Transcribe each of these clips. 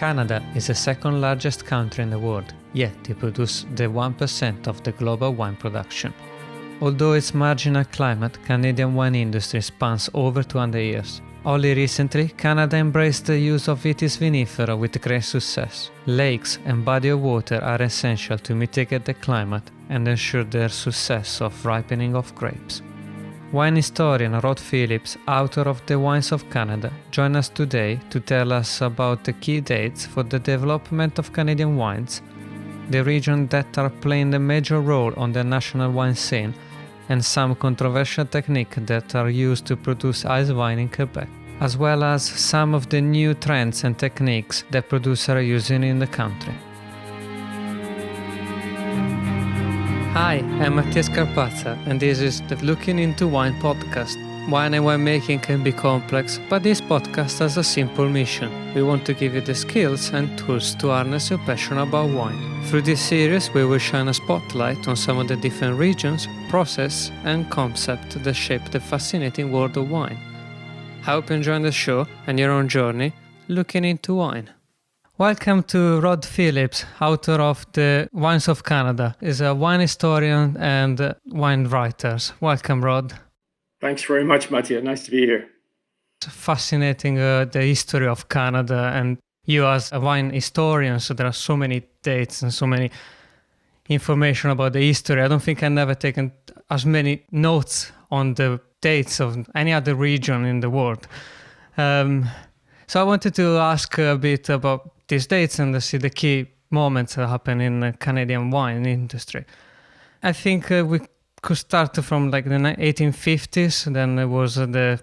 Canada is the second largest country in the world, yet they produce the 1% of the global wine production. Although its marginal climate, Canadian wine industry spans over 200 years. Only recently, Canada embraced the use of vitis vinifera with great success. Lakes and bodies of water are essential to mitigate the climate and ensure the success of ripening of grapes. Wine historian Rod Phillips, author of The Wines of Canada, joins us today to tell us about the key dates for the development of Canadian wines, the regions that are playing a major role on the national wine scene, and some controversial techniques that are used to produce Icewine in Quebec, as well as some of the new trends and techniques that producers are using in the country. Hi, I'm Mattias Carpazza, and this is the Looking Into Wine podcast. Wine and winemaking can be complex, but this podcast has a simple mission. We want to give you the skills and tools to harness your passion about wine. Through this series, we will shine a spotlight on some of the different regions, process, and concepts that shape the fascinating world of wine. I hope you enjoy the show and your own journey looking into wine. Welcome to Rod Phillips, author of The Wines of Canada. He's a wine historian and wine writer. Welcome, Rod. Thanks very much, Mattia. Nice to be here. It's fascinating the history of Canada, and you as a wine historian, so there are so many dates and so many information about the history. I don't think I've never taken as many notes on the dates of any other region in the world. So I wanted to ask a bit about these dates and see the key moments that happen in the Canadian wine industry. I think we could start from like the 1850s. Then there was the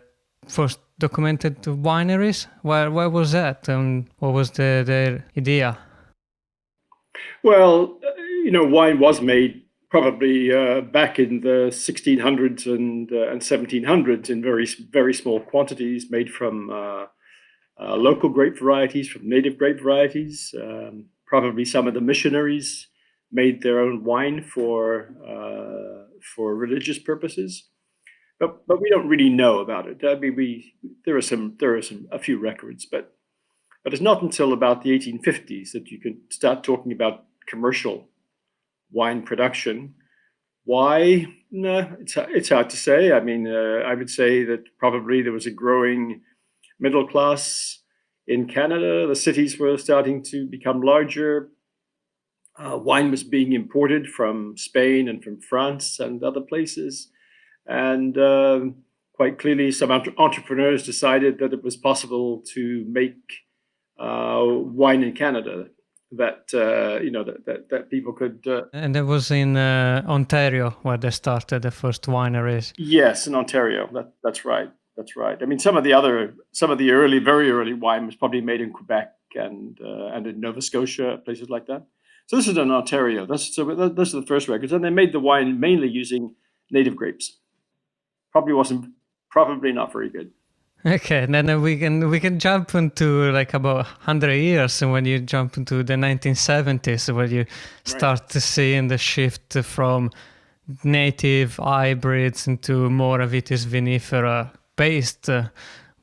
first documented wineries. Where was that, and what was their idea? Well, wine was made probably back in the 1600s and 1700s in very, very small quantities, made from local grape varieties, from native grape varieties. Probably some of the missionaries made their own wine for religious purposes, but we don't really know about it. I mean, there are a few records, but it's not until about the 1850s that you can start talking about commercial wine production. Why? No, it's hard to say. I mean, I would say that probably there was a growing middle class in Canada. The cities were starting to become larger. Wine was being imported from Spain and from France and other places. And quite clearly, some entrepreneurs decided that it was possible to make wine in Canada that people could. And it was in Ontario where they started the first wineries. Yes, in Ontario. That's right. That's right. I mean, some of the early, very early wine was probably made in Quebec and in Nova Scotia, places like that. So this is in Ontario. Those are the first records, and they made the wine mainly using native grapes. Probably not very good. Okay, and then we can jump into like about 100 years, and when you jump into the 1970s, where you start to see the shift from native hybrids into more vitis vinifera based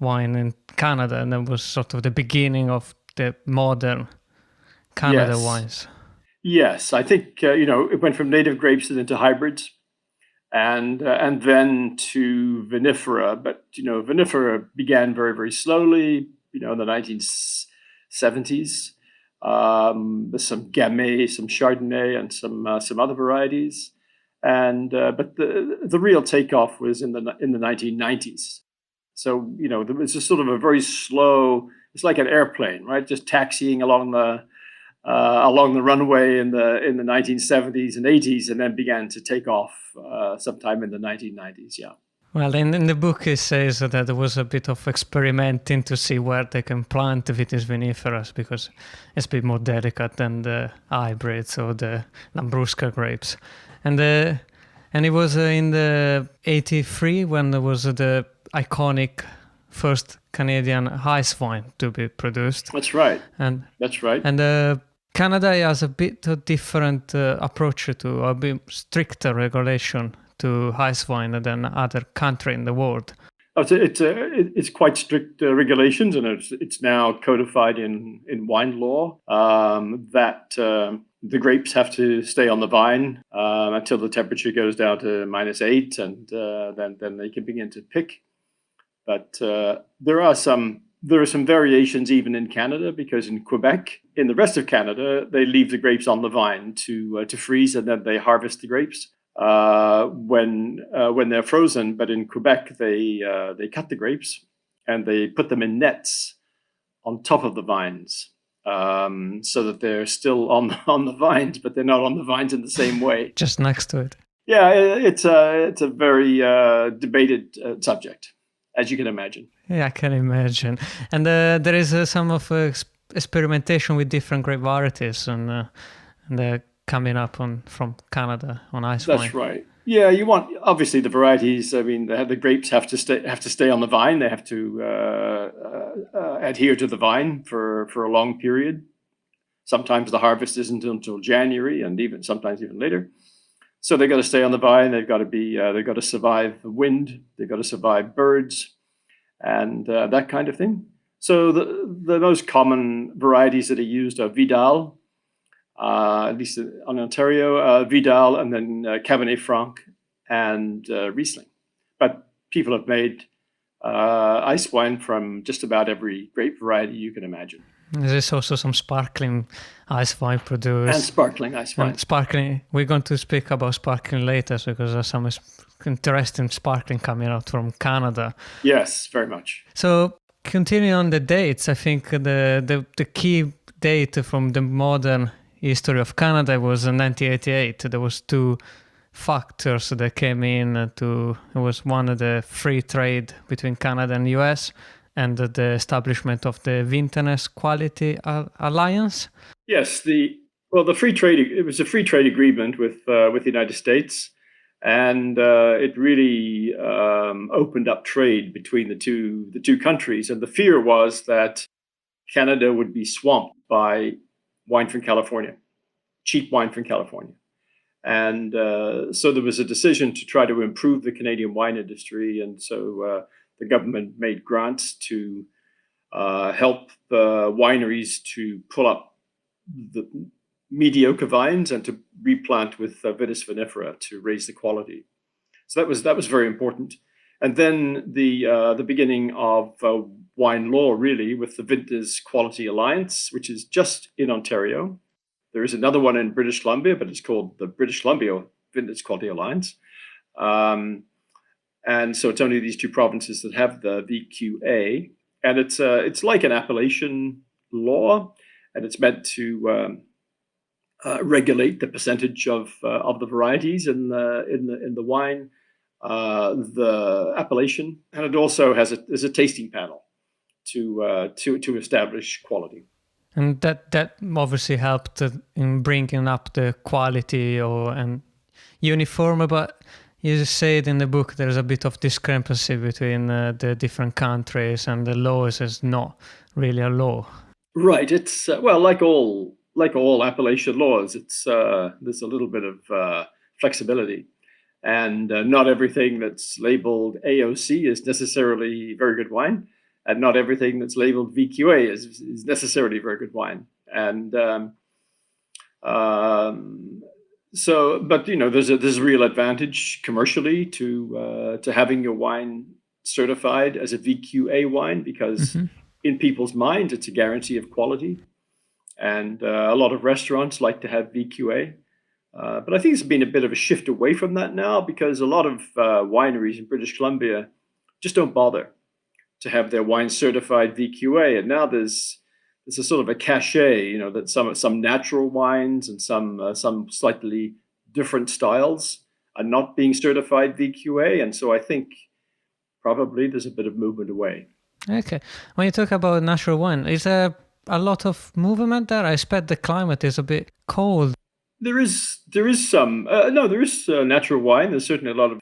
wine in Canada, and that was sort of the beginning of the modern Canada wines. Yes, I think it went from native grapes into hybrids, and then to vinifera. But vinifera began very, very slowly. In the 1970s, there's some Gamay, some Chardonnay, and some other varieties. And but the real takeoff was in the 1990s. So there was just sort of a very slow. It's like an airplane, right? Just taxiing along the runway in the 1970s and 80s, and then began to take off sometime in the 1990s. Yeah. Well, in the book it says that there was a bit of experimenting to see where they can plant vitis viniferas, because it's a bit more delicate than the hybrids or the Lambrusco grapes. And it was in the 83 when there was the iconic first Canadian Icewine to be produced. That's right. That's right. And Canada has a bit of different approach to a bit stricter regulation to Icewine than other country in the world. It's quite strict regulations, and it's now codified in wine law that the grapes have to stay on the vine until the temperature goes down to -8, and then they can begin to pick. But there are some variations even in Canada, because in Quebec, in the rest of Canada, they leave the grapes on the vine to freeze, and then they harvest the grapes when they're frozen. But in Quebec, they cut the grapes and they put them in nets on top of the vines, so that they're still on the vines, but they're not on the vines in the same way. Just next to it. Yeah, it's a very debated subject, as you can imagine. Yeah, I can imagine. And there is some of experimentation with different grape varieties, and they're coming up from Canada on Icewine. That's right. Yeah, you want, obviously, the varieties. I mean, the grapes have to stay on the vine. They have to adhere to the vine for a long period. Sometimes the harvest isn't until January, and sometimes even later. So they've got to stay on the vine. They've got to survive the wind. They've got to survive birds, and that kind of thing. So the most common varieties that are used are Vidal, at least on Ontario, Vidal, and then Cabernet Franc and Riesling. But people have made ice wine from just about every grape variety you can imagine. There's also some sparkling ice wine produced. And sparkling ice wine. And sparkling, we're going to speak about sparkling later, because there's some interesting sparkling coming out from Canada. Yes, very much. So continuing on the dates, I think the key date from the modern history of Canada was in 1988. There was two factors that came in it was one of the free trade between Canada and US, and the establishment of the Vintners Quality Alliance. Yes, it was a free trade agreement with the United States, and it really opened up trade between the two countries. And the fear was that Canada would be swamped by wine from California, cheap wine from California. And so there was a decision to try to improve the Canadian wine industry, and so the government made grants to help wineries to pull up the mediocre vines and to replant with Vitis vinifera to raise the quality. So that was very important. And then the beginning of wine law, really, with the Vintners Quality Alliance, which is just in Ontario. There is another one in British Columbia, but it's called the British Columbia Vintners Quality Alliance. And so it's only these two provinces that have the VQA, and it's like an appellation law, and it's meant to regulate the percentage of the varieties in the wine, the appellation, and it also has a tasting panel to establish quality. And that obviously helped in bringing up the quality and uniform, but you said in the book there's a bit of discrepancy between the different countries, and the law is not really a law. Right. It's well, like all appellation laws, there's a little bit of flexibility, and not everything that's labeled AOC is necessarily very good wine, and not everything that's labeled VQA is necessarily very good wine. And so, but there's a real advantage commercially to having your wine certified as a VQA wine, because in people's minds it's a guarantee of quality, and a lot of restaurants like to have VQA. But I think there's been a bit of a shift away from that now, because a lot of wineries in British Columbia just don't bother to have their wine certified VQA, and now there's a sort of a cachet, that some natural wines and some slightly different styles are not being certified VQA, and so I think probably there's a bit of movement away. Okay, when you talk about natural wine, is there a lot of movement there? I expect the climate is a bit cold. There is some there is natural wine. There's certainly a lot of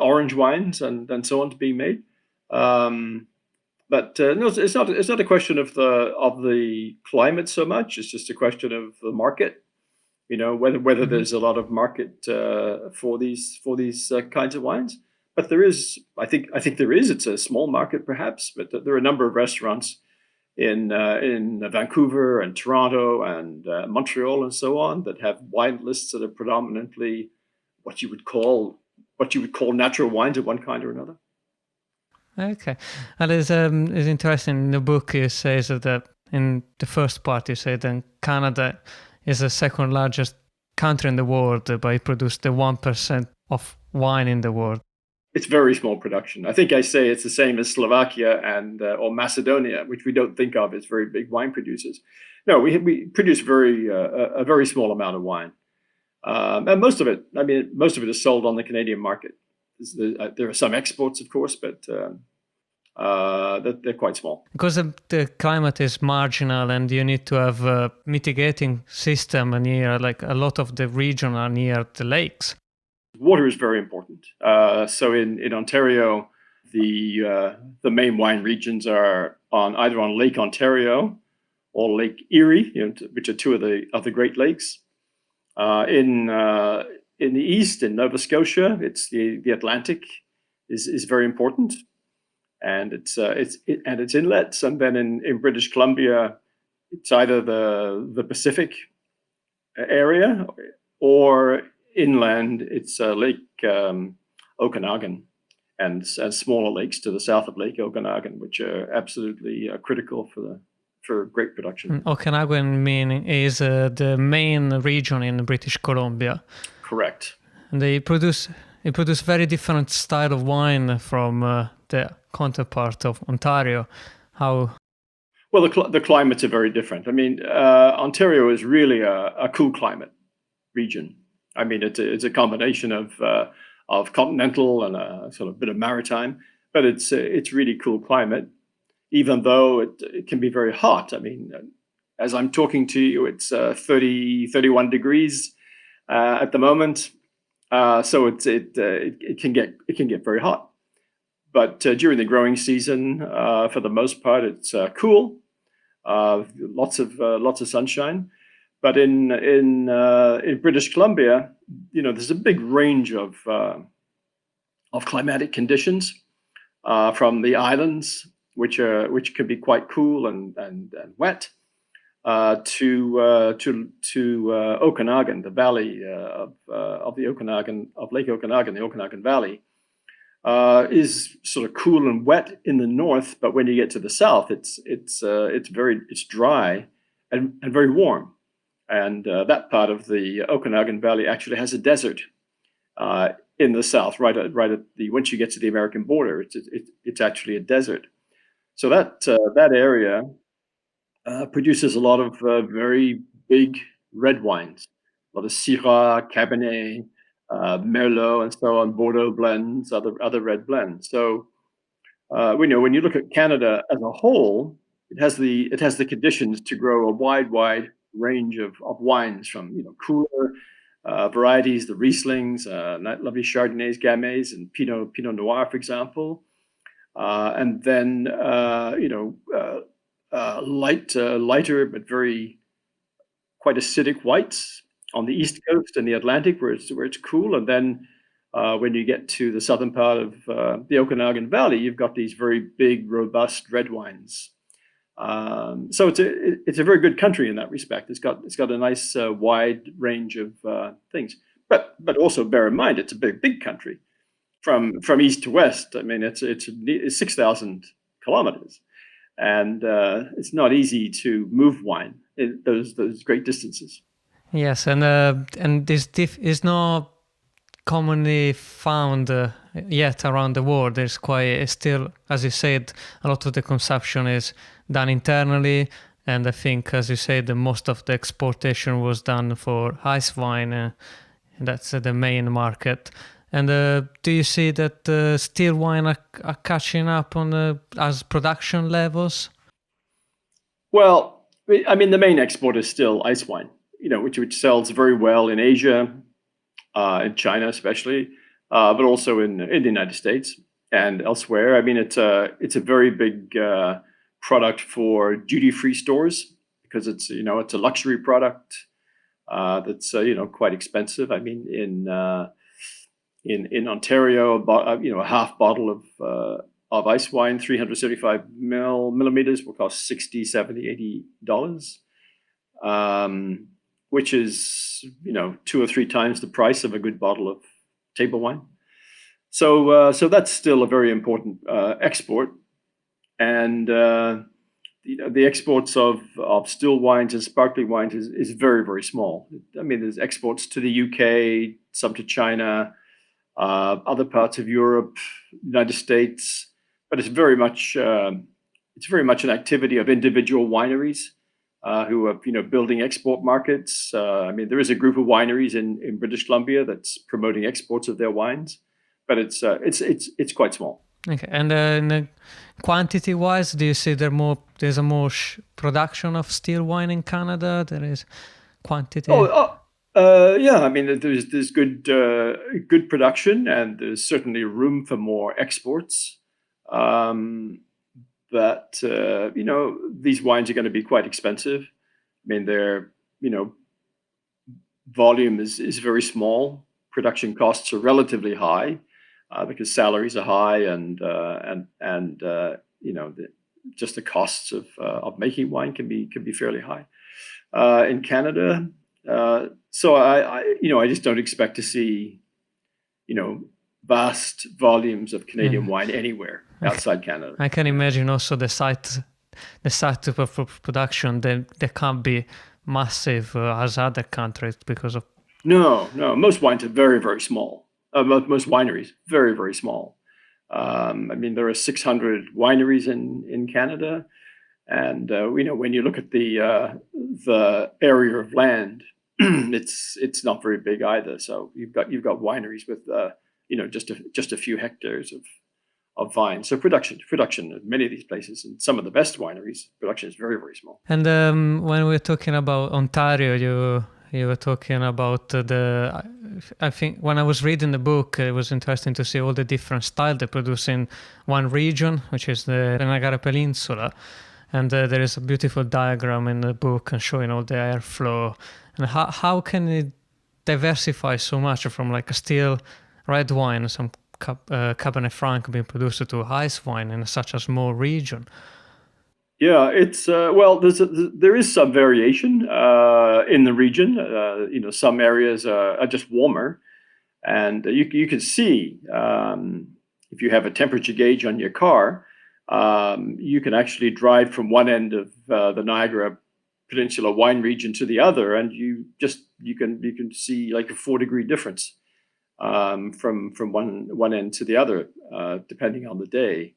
orange wines and so on to be made. But no, it's not a question of the climate so much. It's just a question of the market. Whether there's a lot of market for these kinds of wines. but there is, I think there is. It's a small market perhaps, but there are a number of restaurants in Vancouver and Toronto and Montreal and so on that have wine lists that are predominantly what you would call natural wines of one kind or another. Okay, and it's interesting. In the book, you say that in the first part, you say that Canada is the second largest country in the world, but it produced the 1% of wine in the world. It's very small production. I think I say it's the same as Slovakia and or Macedonia, which we don't think of as very big wine producers. No, we produce a very small amount of wine, and most of it is sold on the Canadian market. There are some exports, of course, but they're quite small. Because the climate is marginal, and you need to have a mitigating system near, like a lot of the region are near the lakes. Water is very important. So in Ontario, the main wine regions are either on Lake Ontario or Lake Erie, which are two of the Great Lakes. In the east, in Nova Scotia, it's the Atlantic is very important, and it's inlets. And then in British Columbia, it's either the Pacific area or inland, it's Lake Okanagan and smaller lakes to the south of Lake Okanagan, which are absolutely critical for grape production. Okanagan is the main region in British Columbia. Correct. And they produce very different style of wine from the counterpart of Ontario. How? Well, the climates are very different. I mean, Ontario is really a cool climate region. I mean, it's a combination of continental and a sort of bit of maritime, but it's really cool climate, even though it can be very hot. I mean, as I'm talking to you, it's 31 degrees at the moment, so it can get very hot. But during the growing season, for the most part, it's cool, lots of sunshine. But in British Columbia, there's a big range of climatic conditions from the islands, which can be quite cool and wet, to Okanagan, the valley of the Okanagan, of Lake Okanagan, the Okanagan Valley, is sort of cool and wet in the north, but when you get to the south, it's dry and very warm. And that part of the Okanagan Valley actually has a desert in the south, right at once you get to the American border, it's actually a desert. So that area produces a lot of very big red wines, a lot of Syrah, Cabernet, Merlot, and so on, Bordeaux blends, other red blends. So we know when you look at Canada as a whole, it has the conditions to grow a wide range of wines, from cooler varieties, the Rieslings, lovely Chardonnays, Gamets, and Pinot Noir, for example, and then lighter but quite acidic whites on the East Coast and the Atlantic, where it's cool, and then when you get to the southern part of the Okanagan Valley, you've got these very big, robust red wines. So it's a very good country in that respect. It's got a nice wide range of things, but also bear in mind it's a big country from east to west. I mean, it's 6,000 kilometers, and it's not easy to move wine in those great distances. Yes, and this is not commonly found yet around the world. There's still, as you said, a lot of the consumption is done internally, and I think, as you said, most of the exportation was done for Icewine, and that's the main market. And do you see that still wine are catching up on as production levels? Well, I mean, the main export is still Icewine, which sells very well in Asia, in China especially, but also in the United States and elsewhere. I mean, it's a very big product for duty-free stores, because it's a luxury product that's quite expensive. I mean, In Ontario, a half bottle of Icewine, 375 millimeters, will cost $60, $70, $80, which is 2 or 3 times the price of a good bottle of table wine. So that's still a very important export, and the exports of still wines and sparkling wines is very, very small. I mean, there's exports to the UK, some to China, other parts of Europe, United States, but it's very much an activity of individual wineries who are building export markets. I mean, there is a group of wineries in British Columbia that's promoting exports of their wines, but it's quite small. Okay, and quantity-wise, do you see there's a more production of still wine in Canada? There is quantity. Yeah. I mean, there's good production, and there's certainly room for more exports. But these wines are going to be quite expensive. I mean, their volume is very small. Production costs are relatively high because salaries are high, and just the costs of making wine can be fairly high in Canada. So I just don't expect to see vast volumes of Canadian wine anywhere outside Canada. I can imagine also the site of production. They can't be massive as other countries because of. No. Most wines are very, very small. Most wineries, very, very small. I mean, there are 600 wineries in Canada, and when you look at the area of land, it's not very big either. So you've got wineries with just a few hectares of vine. So production in many of these places, and some of the best wineries, production is very, very small. And when we're talking about Ontario, you were talking about I think when I was reading the book, it was interesting to see all the different styles they produce in one region, which is the Niagara Peninsula. And there is a beautiful diagram in the book and showing all the airflow. And how can it diversify so much from like a still red wine, some Cabernet Franc being produced to Icewine in such a small region? Yeah, it's there is some variation in the region. Some areas are just warmer, and you can see if you have a temperature gauge on your car, you can actually drive from one end of the Niagara Peninsula wine region to the other, and you can see like a 4-degree difference from one end to the other, depending on the day.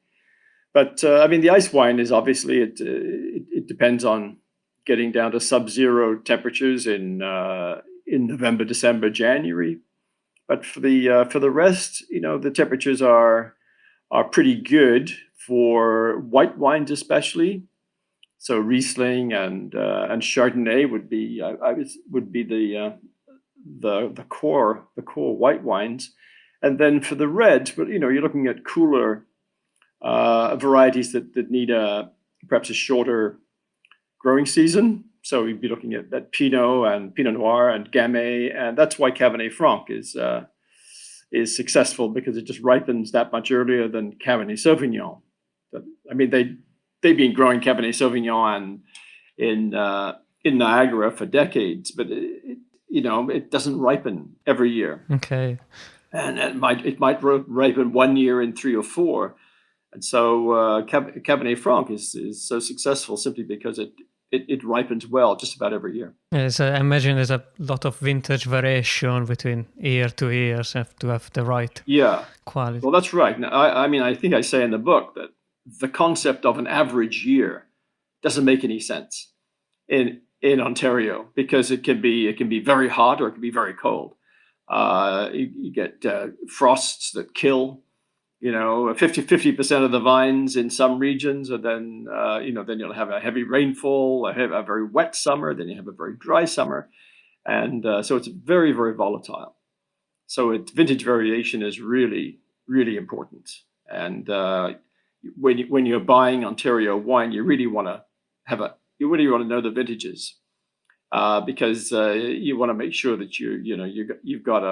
But I mean, the Icewine is obviously it depends on getting down to sub-zero temperatures in November, December, January. But for the rest, the temperatures are pretty good for white wines, especially. So Riesling and Chardonnay would be the core white wines, and then for the reds, but you're looking at cooler varieties that need perhaps a shorter growing season. So we'd be looking at Pinot and Pinot Noir and Gamay, and that's why Cabernet Franc is successful, because it just ripens that much earlier than Cabernet Sauvignon. I mean, they've been growing Cabernet Sauvignon in Niagara for decades, but it doesn't ripen every year. Okay. And it might ripen 1 year in 3 or 4. And so Cabernet Franc is so successful simply because it ripens well just about every year. Yes, I imagine there's a lot of vintage variation between year to year, so to have the right quality. Well, that's right. Now, I mean, I think I say in the book that the concept of an average year doesn't make any sense in Ontario, because it can be very hot or it can be very cold. You get frosts that kill 50% of the vines in some regions, and then then you'll have a heavy rainfall, a very wet summer, then you have a very dry summer, and so it's very, very volatile. So vintage variation is really, really important. And when you're buying Ontario wine, you really want to know the vintages. because you want to make sure that you've got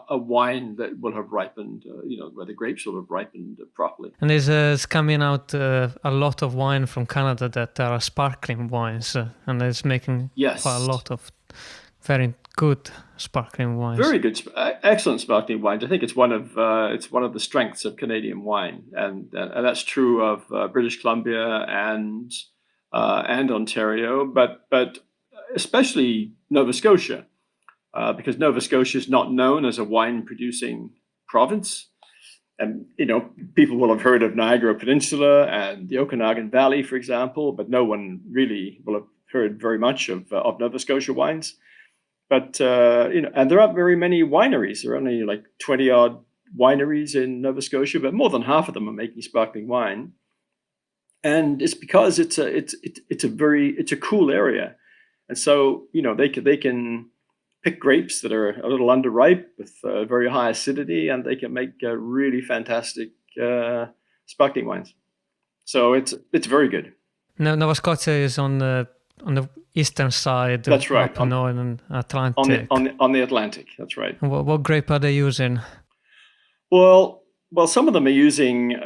a wine that will have ripened, where the grapes will have ripened properly. And there's coming out a lot of wine from Canada that are sparkling wines, and it's making quite a lot of very good sparkling wines. Very good, excellent sparkling wines. I think it's one of the strengths of Canadian wine, and that's true of British Columbia and Ontario, but especially Nova Scotia, because Nova Scotia is not known as a wine-producing province. And, people will have heard of Niagara Peninsula and the Okanagan Valley, for example, but no one really will have heard very much of Nova Scotia wines. But, and there aren't very many wineries. There are only like 20-odd wineries in Nova Scotia, but more than half of them are making sparkling wine. And it's because it's a cool area. And so, they can pick grapes that are a little underripe with very high acidity, and they can make really fantastic sparkling wines. So it's very good. Now, Nova Scotia is on the eastern side. That's right. Up north and Atlantic. On the Atlantic. That's right. What grape are they using? Well, some of them are using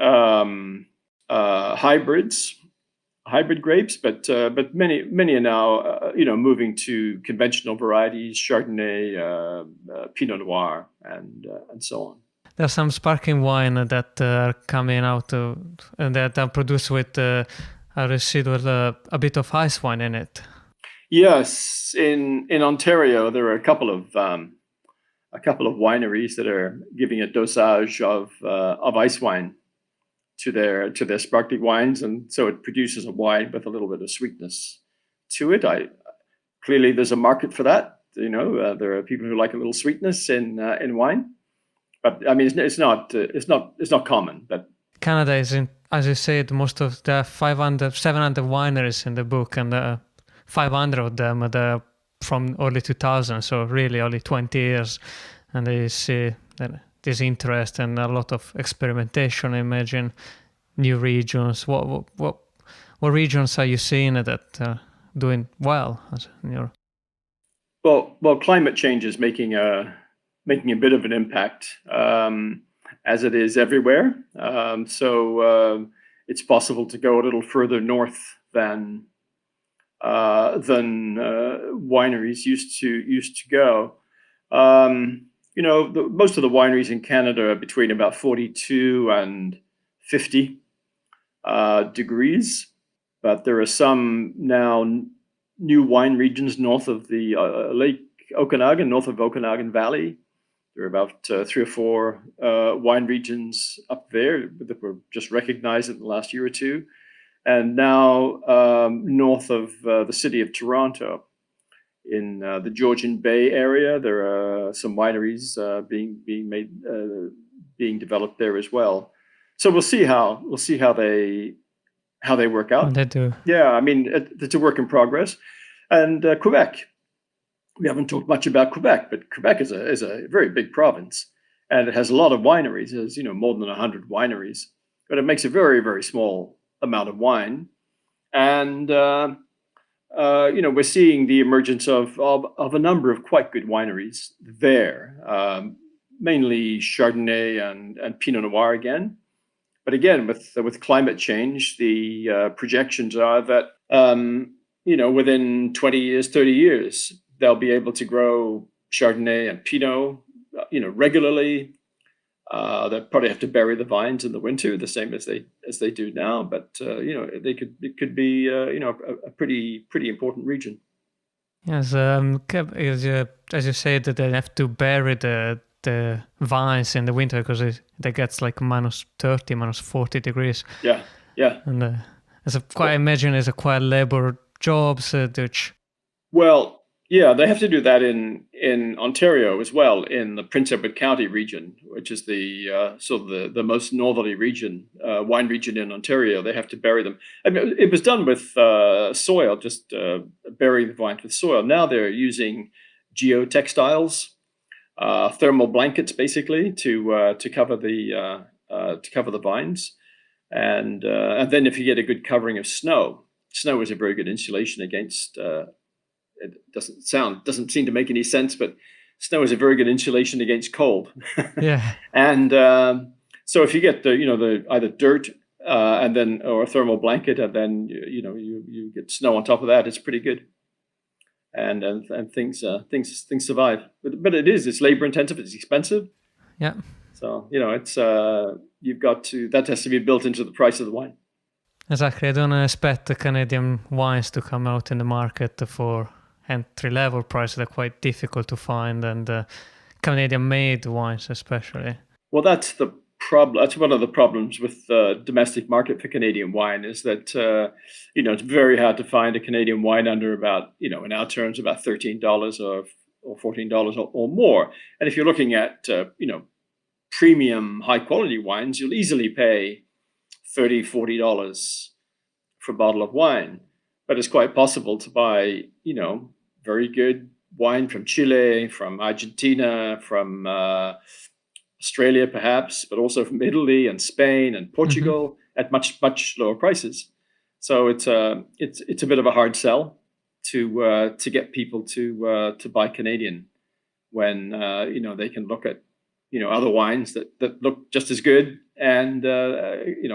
hybrid grapes, but many are now moving to conventional varieties, Chardonnay, Pinot Noir, and so on. There's some sparkling wine that are coming out that are produced with a residual a bit of Icewine in it. Yes, in Ontario there are a couple of wineries that are giving a dosage of Icewine to their sparkling wines, and so it produces a wine with a little bit of sweetness to it. Clearly there's a market for that. There are people who like a little sweetness in wine, but I mean it's not common. But Canada is in, as you said, most of the 700 wineries in the book, and 500 of them are from early 2000, so really only 20 years, and they see that this interest and a lot of experimentation. I imagine new regions. What regions are you seeing that are doing well? Well, climate change is making a bit of an impact, as it is everywhere. So it's possible to go a little further north than wineries used to go. Most of the wineries in Canada are between about 42 and 50 degrees, but there are some now new wine regions north of the Lake Okanagan, north of Okanagan Valley. There are about 3 or 4 wine regions up there that were just recognized in the last year or two. And now north of the city of Toronto, in the Georgian Bay area, there are some wineries being developed there as well. So we'll see how they work out. They do. Yeah, I mean it's a work in progress. And Quebec, we haven't talked much about Quebec, but Quebec is a very big province, and it has a lot of wineries. There's more than 100 wineries, but it makes a very, very small amount of wine. And we're seeing the emergence of a number of quite good wineries there, mainly Chardonnay and Pinot Noir again. But again, with climate change, the projections are that within 20 years, 30 years, they'll be able to grow Chardonnay and Pinot, regularly. They'll probably have to bury the vines in the winter, the same as they do now. But it could be a pretty important region. Yes, as you said, that they have to bury the vines in the winter because it gets like minus 30, minus 40 degrees. Yeah. And I imagine it's quite labor jobs, which. Well, yeah, they have to do that in Ontario as well, in the Prince Edward County region, which is the most northerly region, wine region in Ontario. They have to bury them. I mean, it was done with soil, just burying the vines with soil. Now they're using geotextiles, thermal blankets, basically, to cover the vines, and then if you get a good covering of snow is a very good insulation against it doesn't seem to make any sense, but snow is a very good insulation against cold. Yeah. And so if you get the either dirt and then or a thermal blanket, and then you get snow on top of that, it's pretty good. And things survive. But it's labor intensive, it's expensive. Yeah. So it's that has to be built into the price of the wine. Exactly. I don't expect the Canadian wines to come out in the market for entry-level prices. They're quite difficult to find, and Canadian-made wines especially. Well, that's the problem. That's one of the problems with the domestic market for Canadian wine, is that it's very hard to find a Canadian wine under about in our terms about $13 or $14 or more. And if you're looking at premium high quality wines, you'll easily pay $30-$40 for a bottle of wine. But it's quite possible to buy very good wine from Chile, from Argentina, from Australia perhaps, but also from Italy and Spain and Portugal at much lower prices. So it's a bit of a hard sell to get people to buy Canadian when they can look at other wines that look just as good and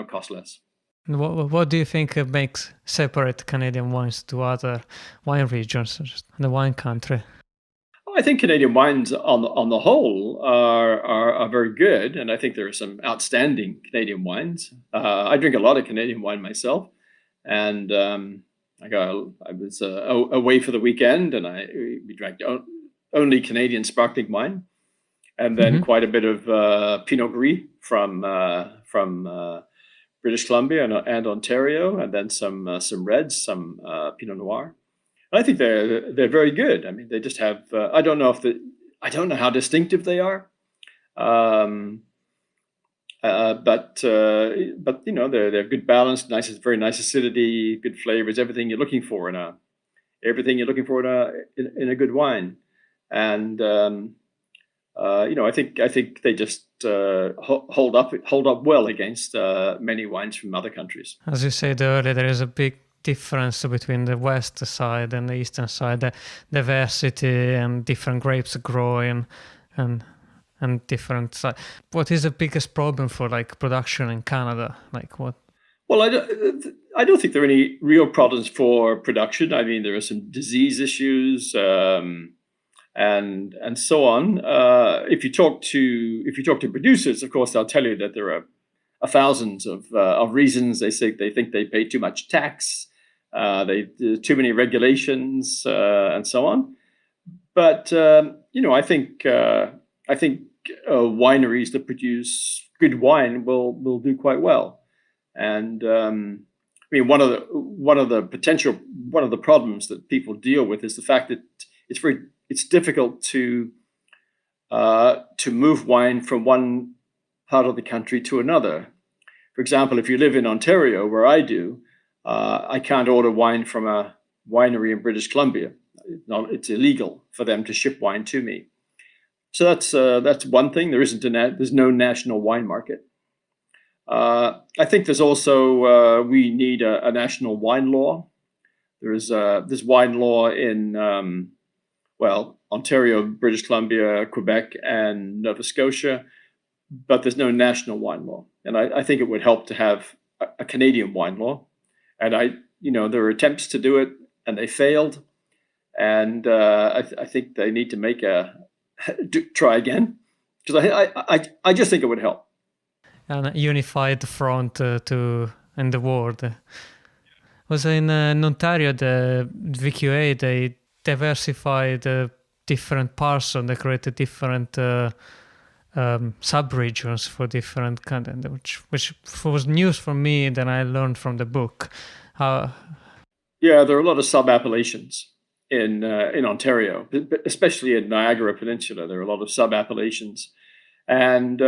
cost less. What do you think makes separate Canadian wines to other wine regions, the wine country? I think Canadian wines on the whole are very good, and I think there are some outstanding Canadian wines. I drink a lot of Canadian wine myself, and I was away for the weekend, and we drank only Canadian sparkling wine, and then quite a bit of Pinot Gris from British Columbia and Ontario, and then some reds, some Pinot Noir. I think they're very good. I mean, they just have. I don't know how distinctive they are, but they're good balance, very nice acidity, good flavors, everything you're looking for in a good wine, and I think they just hold up well against many wines from other countries. As you said earlier, there is a big difference between the west side and the eastern side, the diversity and different grapes growing and different side. What is the biggest problem for production in Canada? What? Well, I don't think there are any real problems for production. I mean, there are some disease issues and so on. If you talk to producers, of course, they'll tell you that there are thousands of reasons. They think they pay too much tax. Too many regulations and so on. But I think wineries that produce good wine will do quite well. And I mean, one of the problems that people deal with is the fact that it's difficult to move wine from one part of the country to another. For example, if you live in Ontario, where I do, I can't order wine from a winery in British Columbia. It's illegal for them to ship wine to me. So that's one thing. There's no national wine market. I think there's also we need a national wine law. There's wine law in Ontario, British Columbia, Quebec, and Nova Scotia, but there's no national wine law. And I think it would help to have a Canadian wine law. And there were attempts to do it, and they failed. And I think they need to try again, because I just think it would help. And a unified front in the world. Was in Ontario, the VQA, they diversified different parts, and they created different sub-regions for different content, which was news for me that I learned from the book. Yeah, there are a lot of sub-appellations in Ontario, especially in Niagara Peninsula. There are a lot of sub-appellations, and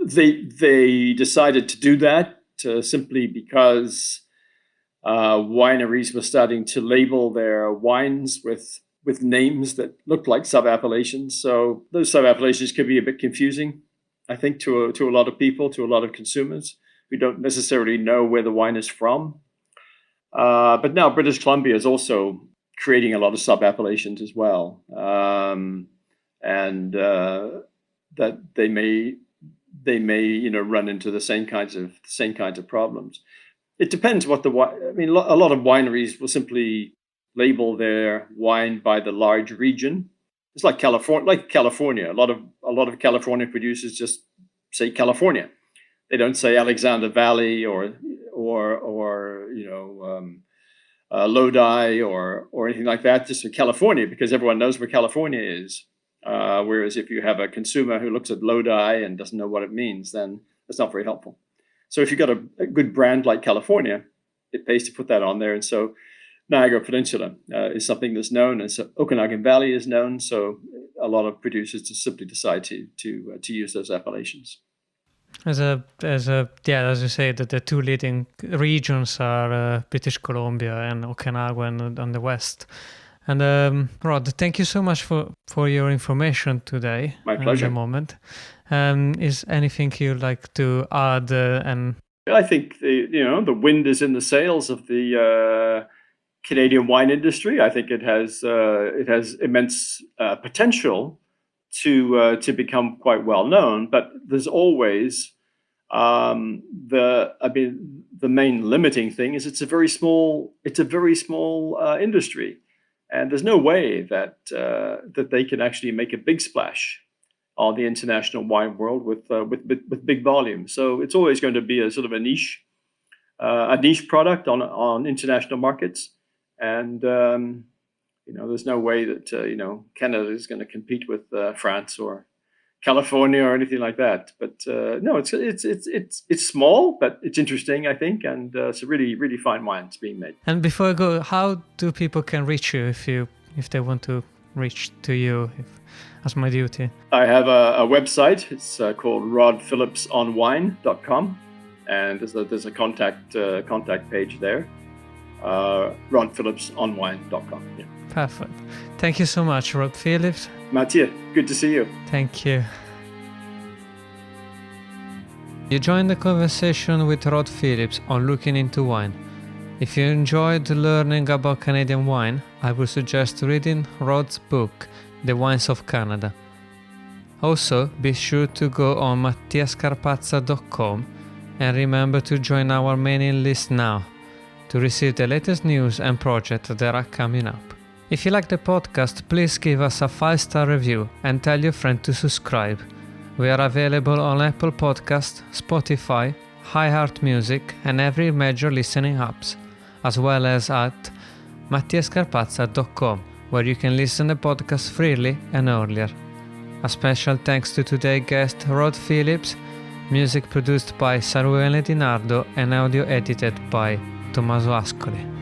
they decided to do that simply because wineries were starting to label their wines with names that looked like sub-appellations. So those sub-appellations can be a bit confusing, I think, to a lot of people, to a lot of consumers who don't necessarily know where the wine is from. But now British Columbia is also creating a lot of sub-appellations as well, and that they may run into the same kinds of problems. It depends what a lot of wineries will simply label their wine by the large region. It's like California. A lot of California producers just say California. They don't say Alexander Valley or Lodi or anything like that. Just California, because everyone knows where California is. Whereas if you have a consumer who looks at Lodi and doesn't know what it means, then that's not very helpful. So if you've got a good brand like California, it pays to put that on there. And so Niagara Peninsula is something that's known, and so Okanagan Valley is known. So a lot of producers just simply decide to use those appellations. As you say, that the two leading regions are British Columbia and Okanagan on the west. And Rod, thank you so much for your information today. My pleasure. At the moment. Is anything you'd like to add? I think the wind is in the sails of the Canadian wine industry. I think it has immense potential to become quite well known, but there's always the main limiting thing is it's a very small industry, and there's no way that they can actually make a big splash on the international wine world with big volume. So it's always going to be a sort of a niche product on international markets. And there's no way that Canada is going to compete with France or California or anything like that. But no, it's small, but it's interesting, I think, and it's a really, really fine wine that's being made. And before I go, how do people can reach you if they want to reach to you as my duty? I have a website. It's called rodphillipsonwine.com, and there's a contact page there. rodphillipsonwine.com. Yeah. Perfect. Thank you so much, Rod Phillips. Mathieu, good to see you. Thank you. You joined the conversation with Rod Phillips on Looking into Wine. If you enjoyed learning about Canadian wine, I would suggest reading Rod's book, The Wines of Canada. Also, be sure to go on mattiascarpazza.com and remember to join our mailing list now to receive the latest news and projects that are coming up. If you like the podcast, please give us a 5-star review and tell your friend to subscribe. We are available on Apple Podcasts, Spotify, iHeartMusic and every major listening apps, as well as at mattiascarpazza.com, where you can listen to the podcast freely and earlier. A special thanks to today's guest Rod Phillips, music produced by Samuele Di Nardo and audio edited by Tommaso Ascoli.